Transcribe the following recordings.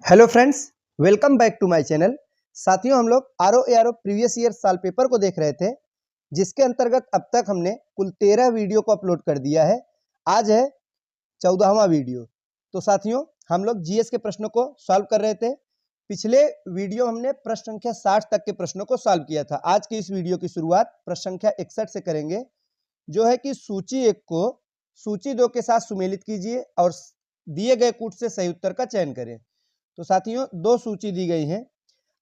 Hello friends, welcome back to my channel. साथियों, हम लोग आरओ प्रीवियस ईयर साल पेपर को देख रहे थे, जिसके अंतर्गत अब तक हमने कुल 13 वीडियो को अपलोड कर दिया है। आज है 14वां वीडियो। तो साथियों, हम लोग जीएस के प्रश्नों को सॉल्व कर रहे थे। पिछले वीडियो हमने प्रश्न संख्या 60 तक के प्रश्नों को सॉल्व किया था। आज की इस वीडियो की शुरुआत प्रश्न संख्या 61 से करेंगे, जो है कि सूची 1 को सूची 2 के साथ सुमेलित कीजिए और दिए गए कूट से सही उत्तर का चयन करें। तो साथियों, दो सूची दी गई हैं।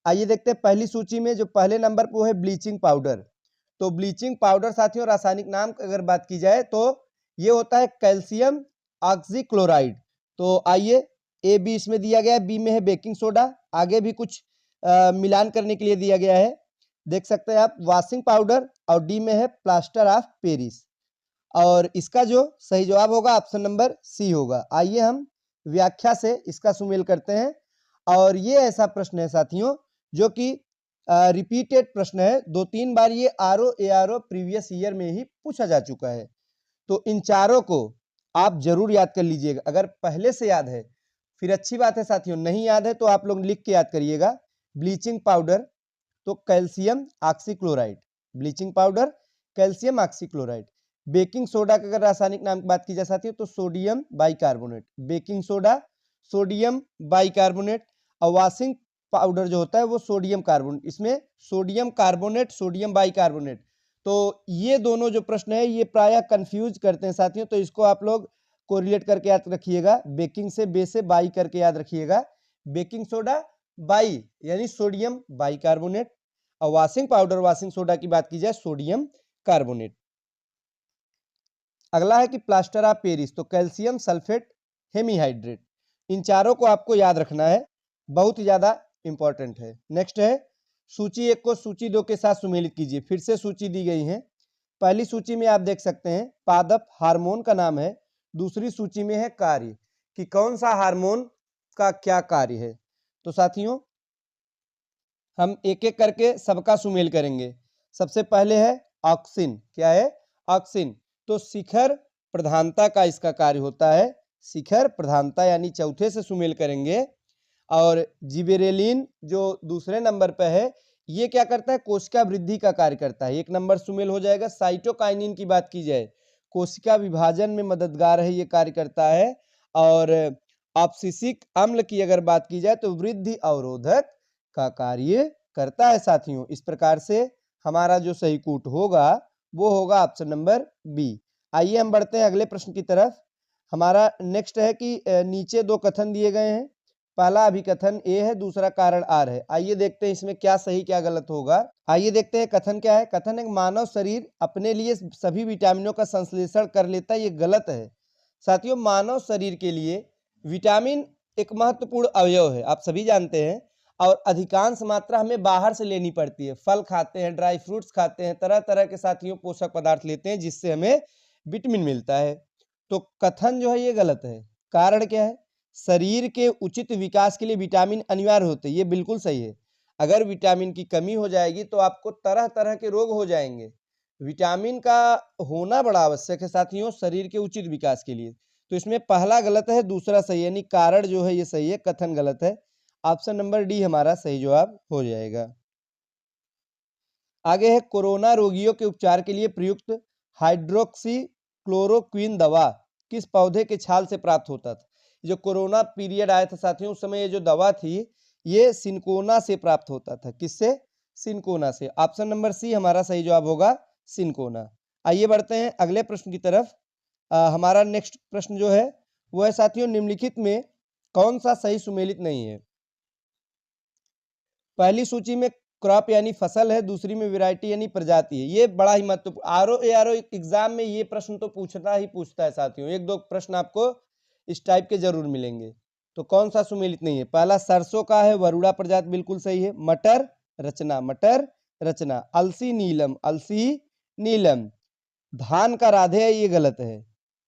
आइए देखते हैं। पहली सूची में जो पहले नंबर पर वो है ब्लीचिंग पाउडर। तो ब्लीचिंग पाउडर साथियों, रासायनिक नाम अगर बात की जाए तो ये होता है कैल्शियम ऑक्सीक्लोराइड। तो आइए, ए बी इसमें दिया गया है। बी में है बेकिंग सोडा, आगे भी कुछ मिलान करने के लिए दिया गया है, देख सकते हैं आप, वॉशिंग पाउडर, और डी में है प्लास्टर ऑफ पेरिस। और इसका जो सही जवाब होगा ऑप्शन नंबर सी होगा। आइए हम व्याख्या से इसका सुमेल करते हैं। और ये ऐसा प्रश्न है साथियों जो कि रिपीटेड प्रश्न है, 2-3 बार ये आरओ प्रीवियस ईयर में ही पूछा जा चुका है। तो इन चारों को आप जरूर याद कर लीजिएगा। अगर पहले से याद है फिर अच्छी बात है साथियों, नहीं याद है तो आप लोग लिख के याद करिएगा। ब्लीचिंग पाउडर तो calcium oxychloride, bleaching powder calcium oxychloride. Baking soda का अगर रासायनिक नाम की बात की जाए साथियों तो sodium bicarbonate, baking soda sodium bicarbonate. और वॉशिंग पाउडर जो होता है वो सोडियम कार्बोनेट, इसमें सोडियम कार्बोनेट सोडियम बाइकार्बोनेट। तो ये दोनों जो प्रश्न है ये प्रायः कंफ्यूज करते हैं साथियों, तो इसको आप लोग कोरिलेट करके याद रखिएगा। बेकिंग से बे से बाई करके याद रखिएगा। बेकिंग सोडा बाई यानी सोडियम बाइकार्बोनेट, और वॉशिंग पाउडर वॉशिंग सोडा की बात की जाए सोडियम कार्बोनेट। अगला है कि प्लास्टर ऑफ पेरिस तो कैल्शियम सल्फेट हेमीहाइड्रेट। इन चारों को आपको याद रखना है, बहुत ही ज्यादा इंपॉर्टेंट है। नेक्स्ट है सूची 1 को सूची 2 के साथ सुमेलित कीजिए। फिर से सूची दी गई है। पहली सूची में आप देख सकते हैं पादप हार्मोन का नाम है। दूसरी सूची में है कार्य, कि कौन सा हार्मोन का क्या कार्य है। तो साथियों, हम एक एक करके सबका सुमेल करेंगे। सबसे पहले है ऑक्सिन। क्या है? ऑक्सिन। तो शिखर प्रधानता का इसका कार्य होता है, शिखर प्रधानता, यानी चौथे से सुमेल करेंगे। और जिबेरेलिन जो दूसरे नंबर पर है, ये क्या करता है? कोशिका वृद्धि का कार्य करता है, 1 नंबर सुमेल हो जाएगा। साइटोकाइनिन की बात की जाए, कोशिका विभाजन में मददगार है, ये कार्य करता है। और ऑब्सिसिक अम्ल की अगर बात की जाए तो वृद्धि अवरोधक का कार्य करता है साथियों। इस प्रकार से हमारा जो सही कूट होगा वो होगा ऑप्शन नंबर बी। आइए हम बढ़ते हैं अगले प्रश्न की तरफ। हमारा नेक्स्ट है कि नीचे 2 कथन दिए गए हैं। पहला अभिकथन ए है, दूसरा कारण आर है। आइए देखते हैं इसमें क्या सही क्या गलत होगा। आइए देखते हैं कथन क्या है। कथन है मानव शरीर अपने लिए सभी विटामिनों का संश्लेषण कर लेता है, ये गलत है साथियों। मानव शरीर के लिए विटामिन एक महत्वपूर्ण अवयव है, आप सभी जानते हैं। और अधिकांश मात्रा हमें बाहर से लेनी पड़ती है। फल खाते हैं, ड्राई फ्रूट्स खाते हैं, तरह तरह के साथियों पोषक पदार्थ लेते हैं जिससे हमें विटामिन मिलता है। तो कथन जो है ये गलत है। कारण क्या है? शरीर के उचित विकास के लिए विटामिन अनिवार्य होते हैं, ये बिल्कुल सही है। अगर विटामिन की कमी हो जाएगी तो आपको तरह तरह के रोग हो जाएंगे। विटामिन का होना बड़ा आवश्यक है साथियों शरीर के उचित विकास के लिए। तो इसमें पहला गलत है, दूसरा सही है, यानी कारण जो है ये सही है, कथन गलत है। ऑप्शन नंबर डी हमारा सही जवाब हो जाएगा। आगे है कोरोना रोगियों के उपचार के लिए प्रयुक्त हाइड्रोक्सी क्लोरोक्विन दवा किस पौधे के छाल से प्राप्त होता था। जो कोरोना पीरियड आया था साथियों, उस समय ये जो दवा थी ये सिनकोना से प्राप्त होता था। किससे? सिनकोना से। ऑप्शन नंबर सी हमारा सही जवाब होगा, सिनकोना। आइए बढ़ते हैं अगले प्रश्न की तरफ। हमारा नेक्स्ट प्रश्न जो है वो है साथियों, निम्नलिखित में कौन सा सही सुमेलित नहीं है। पहली सूची में क्रॉप यानी फसल है, दूसरी में वैरायटी यानी प्रजाति है। ये बड़ा ही महत्वपूर्ण, आरओ एग्जाम में ये प्रश्न तो पूछता है साथियों। 1-2 प्रश्न आपको इस टाइप के जरूर मिलेंगे। तो कौन सा सुमेलित नहीं है? पहला सरसों का है, वरुड़ा प्रजाति, बिल्कुल सही है। मटर रचना, मटर रचना। अलसी नीलम, अलसी नीलम। धान का राधे है, ये गलत है।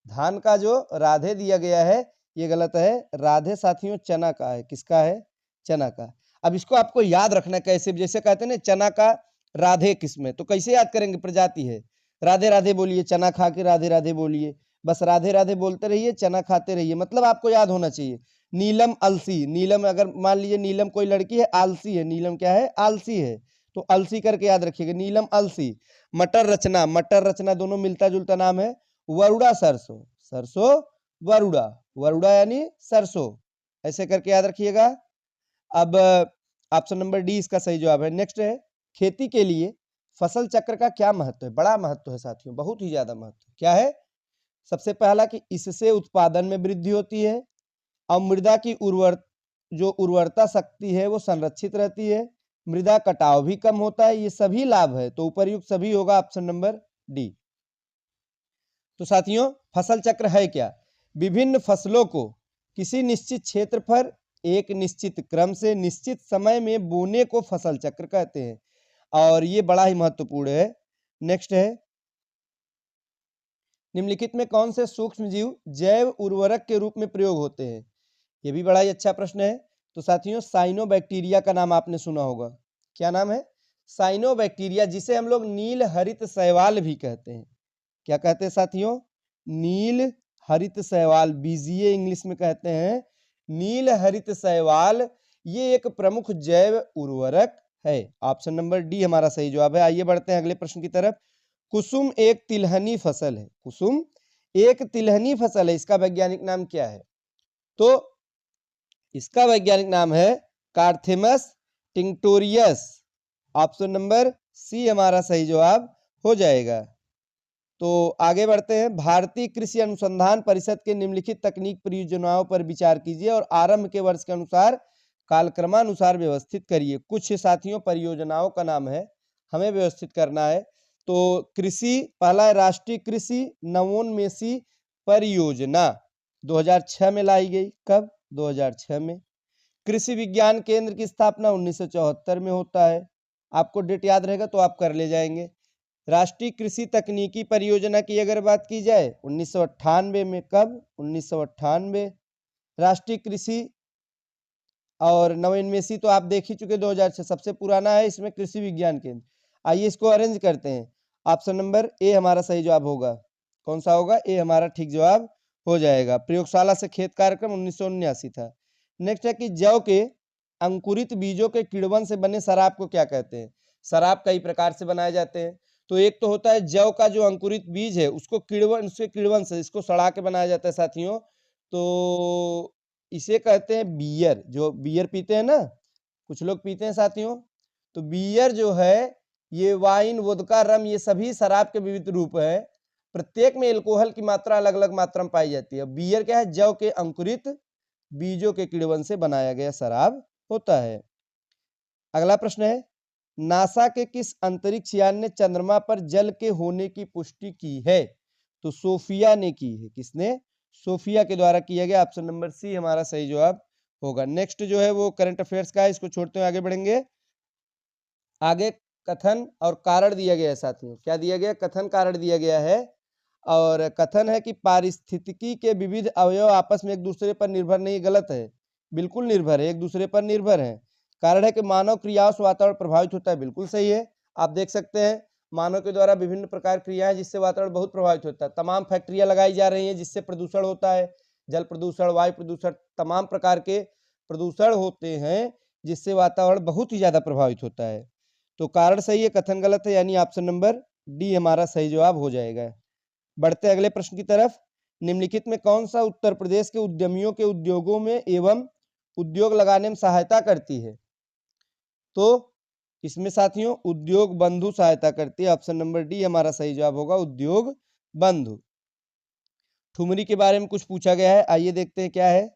धान का जो राधे दिया गया है ये गलत है। राधे साथियों चना का है। किसका है? चना का। अब इसको आपको याद रखना कैसे, जैसे कहते हैं ना चना का राधे किस्म है, तो कैसे याद करेंगे? प्रजाति है, राधे राधे बोलिए, चना खा के राधे राधे बोलिए, बस राधे राधे बोलते रहिए, चना खाते रहिए, मतलब आपको याद होना चाहिए। नीलम अलसी, नीलम अगर मान लीजिए नीलम कोई लड़की है, आलसी है, नीलम क्या है, आलसी है, तो अलसी करके याद रखिएगा, नीलम अलसी। मटर रचना, मटर रचना दोनों मिलता जुलता नाम है। वरुड़ा सरसों, सरसों वरुड़ा, वरुड़ा यानी सरसों, ऐसे करके याद रखिएगा। अब ऑप्शन नंबर डी इसका सही जवाब है। नेक्स्ट है, खेती के लिए फसल चक्र का क्या महत्व है? बड़ा महत्व है साथियों, बहुत ही ज्यादा महत्व। क्या है? सबसे पहला कि इससे उत्पादन में वृद्धि होती है, और मृदा की उर्वरता शक्ति है वो संरक्षित रहती है, मृदा कटाव भी कम होता है, ये सभी लाभ है, तो उपर्युक्त सभी होगा ऑप्शन नंबर डी। तो साथियों फसल चक्र है क्या? विभिन्न फसलों को किसी निश्चित क्षेत्र पर एक निश्चित क्रम से निश्चित समय में बोने को फसल चक्र कहते हैं, और ये बड़ा ही महत्वपूर्ण है। नेक्स्ट है, निम्नलिखित में कौन से सूक्ष्म जीव जैव उर्वरक के रूप में प्रयोग होते हैं? ये भी बड़ा ही अच्छा प्रश्न है। तो साथियों साइनोबैक्टीरिया का नाम आपने सुना होगा। क्या नाम है? साइनोबैक्टीरिया, जिसे हम लोग नील हरित शैवाल भी कहते हैं। क्या कहते हैं साथियों? नील हरित शैवाल, बीजीए इंग्लिश में कहते हैं, नील हरित शैवाल ये एक प्रमुख जैव उर्वरक है। ऑप्शन नंबर डी हमारा सही जवाब है। आइए बढ़ते हैं अगले प्रश्न की तरफ। कुसुम एक तिलहनी फसल है, कुसुम एक तिलहनी फसल है, इसका वैज्ञानिक नाम क्या है? तो इसका वैज्ञानिक नाम है कार्थेमस टिंक्टोरियस। ऑप्शन नंबर सी हमारा सही जवाब हो जाएगा। तो आगे बढ़ते हैं। भारतीय कृषि अनुसंधान परिषद के निम्नलिखित तकनीक परियोजनाओं पर विचार कीजिए और आरंभ के वर्ष के अनुसार कालक्रमानुसार व्यवस्थित करिए। कुछ साथियों परियोजनाओं का नाम है, हमें व्यवस्थित करना है। तो कृषि, पहला राष्ट्रीय कृषि नवोन्मेषी परियोजना 2006 में लाई गई। कब? 2006 में। कृषि विज्ञान केंद्र की स्थापना 1974 में होता है। आपको डेट याद रहेगा तो आप कर ले जाएंगे। राष्ट्रीय कृषि तकनीकी परियोजना की अगर बात की जाए 1998 में। कब? 1998। राष्ट्रीय कृषि और नवोन्मेषी तो आप देख ही चुके, 2006 सबसे पुराना है, इसमें कृषि विज्ञान केंद्र। आइए इसको अरेंज करते हैं। ऑप्शन नंबर ए हमारा सही जवाब होगा। कौन सा होगा? ए हमारा ठीक जवाब हो जाएगा। प्रयोगशाला से खेत कार्यक्रम 1979 था। नेक्स्ट है कि जौ के अंकुरित बीजों के किण्वन से बने शराब को क्या कहते हैं? शराब कई प्रकार से बनाए जाते हैं। तो एक तो होता है जौ का जो अंकुरित बीज है उसको किण्वन, उसके किण्वन से इसको सड़ा के बनाया जाता है साथियों, तो इसे कहते हैं बियर। जो बियर पीते हैं ना, कुछ लोग पीते हैं साथियों, तो बियर जो है ये वाइन, वोदका, रम, ये सभी शराब के विविध रूप है। प्रत्येक में एल्कोहल की मात्रा अलग अलग मात्रा में पाई जाती है। बियर क्या है? जौ के अंकुरित बीजों के किण्वन से बनाया गया शराब होता है। अगला प्रश्न है, नासा के किस अंतरिक्ष यान ने चंद्रमा पर जल के होने की पुष्टि की है? तो सोफिया ने की है। किसने? सोफिया के द्वारा किया गया। ऑप्शन नंबर सी हमारा सही जवाब होगा। नेक्स्ट जो है वो करंट अफेयर्स का है, इसको छोड़ते हुए आगे बढ़ेंगे। आगे कथन और कारण दिया गया है साथियों। क्या दिया गया? कथन कारण दिया गया है, और कथन है कि पारिस्थितिकी के विविध अवयव आपस में एक दूसरे पर निर्भर नहीं, गलत है, बिल्कुल निर्भर है, एक दूसरे पर निर्भर है। कारण है कि मानव क्रियाओं से वातावरण प्रभावित होता है, बिल्कुल सही है। आप देख सकते हैं मानव के द्वारा विभिन्न प्रकार क्रियाएं जिससे वातावरण बहुत प्रभावित होता है। तमाम फैक्ट्रियां लगाई जा रही हैं जिससे प्रदूषण होता है, जल प्रदूषण, वायु प्रदूषण, तमाम प्रकार के प्रदूषण होते हैं जिससे वातावरण बहुत ही ज्यादा प्रभावित होता है। तो कारण सही है, कथन गलत है, यानी ऑप्शन नंबर डी हमारा सही जवाब हो जाएगा। बढ़ते अगले प्रश्न की तरफ। निम्नलिखित में कौन सा उत्तर प्रदेश के उद्यमियों के उद्योगों में एवं उद्योग लगाने में सहायता करती है? तो इसमें साथियों उद्योग बंधु सहायता करती है। ऑप्शन नंबर डी हमारा सही जवाब होगा, उद्योग बंधु। ठुमरी के बारे में कुछ पूछा गया है, आइए देखते हैं क्या है।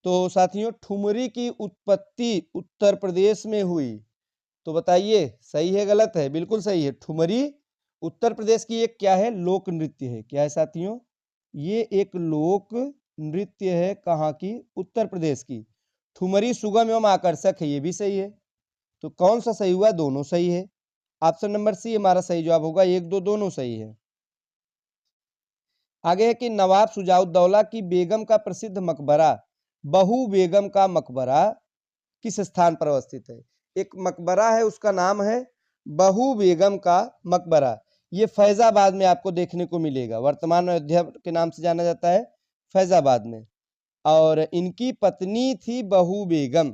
तो साथियों ठुमरी की उत्पत्ति उत्तर प्रदेश में हुई, तो बताइए सही है गलत है? बिल्कुल सही है। ठुमरी उत्तर प्रदेश की एक क्या है? लोक नृत्य है। क्या है साथियों? ये एक लोक नृत्य है। कहाँ की? उत्तर प्रदेश की। ठुमरी सुगम एवं आकर्षक है, ये भी सही है। तो कौन सा सही हुआ? दोनों सही है। ऑप्शन नंबर सी हमारा सही जवाब होगा, एक दो दोनों सही है। आगे है कि नवाब शुजाउद्दौला की बेगम का प्रसिद्ध मकबरा बहू बेगम का मकबरा किस स्थान पर अवस्थित है? एक मकबरा है, उसका नाम है बहू बेगम का मकबरा। ये फैजाबाद में आपको देखने को मिलेगा, वर्तमान में अयोध्या के नाम से जाना जाता है, फैजाबाद में। और इनकी पत्नी थी बहू बेगम।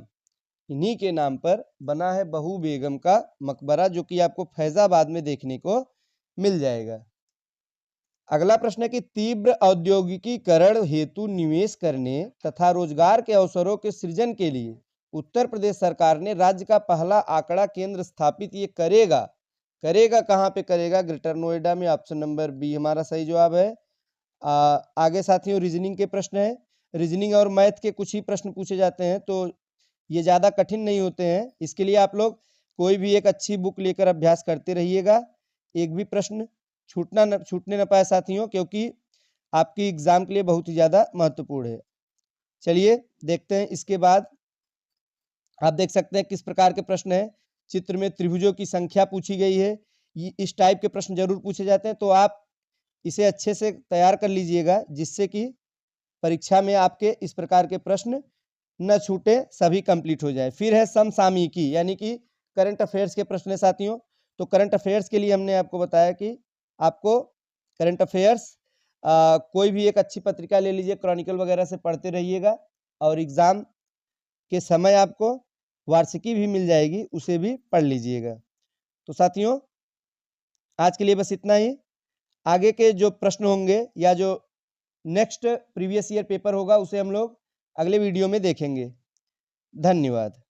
इन्हीं के नाम पर बना है बहू बेगम का मकबरा, जो कि आपको फैजाबाद में देखने को मिल जाएगा। अगला प्रश्न है कि तीव्र औद्योगिकीकरण हेतु निवेश करने तथा रोजगार के अवसरों के सृजन के लिए उत्तर प्रदेश सरकार ने राज्य का पहला आंकड़ा केंद्र स्थापित ये करेगा। करेगा कहाँ पे करेगा? ग्रेटर नोएडा में। ऑप्शन नंबर बी हमारा सही जवाब है। आगे साथियों रीजनिंग के प्रश्न है। रीजनिंग और मैथ के कुछ ही प्रश्न पूछे जाते हैं, तो ये ज़्यादा कठिन नहीं होते हैं। इसके लिए आप लोग कोई भी एक अच्छी बुक लेकर अभ्यास करते रहिएगा। एक भी प्रश्न छूटने न पाए साथियों, क्योंकि आपकी एग्जाम के लिए बहुत ही ज़्यादा महत्वपूर्ण है। चलिए देखते हैं। इसके बाद आप देख सकते हैं किस प्रकार के प्रश्न है। चित्र में त्रिभुजों की संख्या पूछी गई है। इस टाइप के प्रश्न जरूर पूछे जाते हैं, तो आप इसे अच्छे से तैयार कर लीजिएगा, जिससे कि परीक्षा में आपके इस प्रकार के प्रश्न न छूटे, सभी कंप्लीट हो जाए। फिर है समसामयिकी, यानी कि करंट अफेयर्स के प्रश्न है साथियों। तो करंट अफेयर्स के लिए हमने आपको बताया कि आपको करंट अफेयर्स कोई भी एक अच्छी पत्रिका ले लीजिए, क्रॉनिकल वगैरह से पढ़ते रहिएगा, और एग्जाम के समय आपको वार्षिकी भी मिल जाएगी, उसे भी पढ़ लीजिएगा। तो साथियों आज के लिए बस इतना ही। आगे के जो प्रश्न होंगे या जो नेक्स्ट प्रीवियस ईयर पेपर होगा, उसे हम लोग अगले वीडियो में देखेंगे। धन्यवाद।